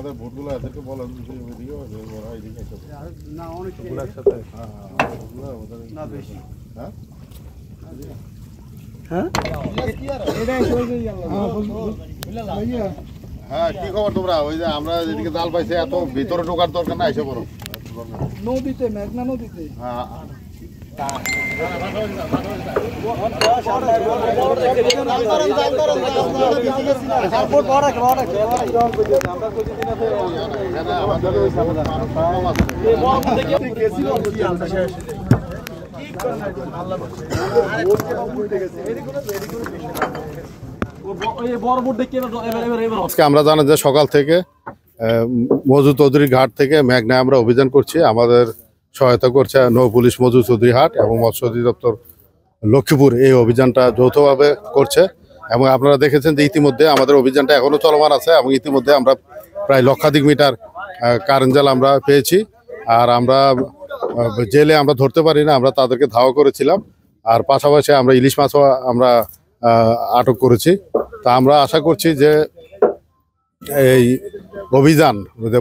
আমাদের ভোটগুলো এদেরকে বলেন যে ওইদিকে ওরা এইদিকে না অনেক একসাথে না বেশি হ্যাঁ হ্যাঁ হ্যাঁ কি খবর তোমরা ওই যে আমরা এদিকে জাল পাইছি এত ভিতরে ঢোকার দরকার না এসে পড়ো নদীতে মেঘনা নদীতে হ্যাঁ আমরা জানি যে সকাল থেকে মজু চৌধুরী ঘাট থেকে মেঘনায় আমরা অভিযান করছি। আমাদের সহায়তা করছে নৌ পুলিশ মজু চৌধুরী হাট এবং মৎস্য অধিদপ্তর লক্ষ্মীপুর এই অভিযানটা যৌথভাবে করছে। এবং আপনারা দেখেছেন যে ইতিমধ্যে আমাদের অভিযানটা এখনো চলমান আছে এবং ইতিমধ্যে আমরা প্রায় লক্ষাধিক মিটার কারেন্ট জাল আমরা পেয়েছি। আর আমরা জেলে আমরা ধরতে পারি না, আমরা তাদেরকে ধাওয়া করেছিলাম। আর পাশাপাশি আমরা ইলিশ মাছও আমরা আটক করেছি। তা আমরা আশা করছি যে এই অভিযান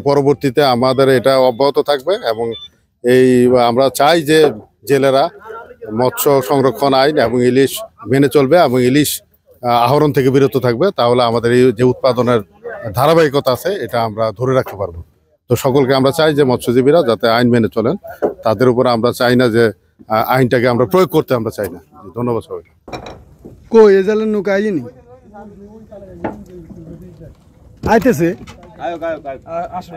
পরবর্তীতে আমাদের এটা অব্যাহত থাকবে এবং আমরা চাই যে জেলেরা মৎস্য সংরক্ষণ আইন এবং ইলিশ মেনে চলবে এবং ইলিশ আহরণ থেকে বিরত থাকবে। তাহলে আমাদের এই যে উৎপাদনের ধারাবাহিকতা আছে এটা আমরা ধরে রাখতে পারবো। তো সকলকে আমরা চাই যে মৎস্যজীবীরা যাতে আইন মেনে চলেন, তাদের উপর আমরা চাই না যে আইনটাকে আমরা প্রয়োগ করতে আমরা চাই না। ধন্যবাদ সবাইকে। কই এ জালের নৌকা আইনি আইতেছে আসো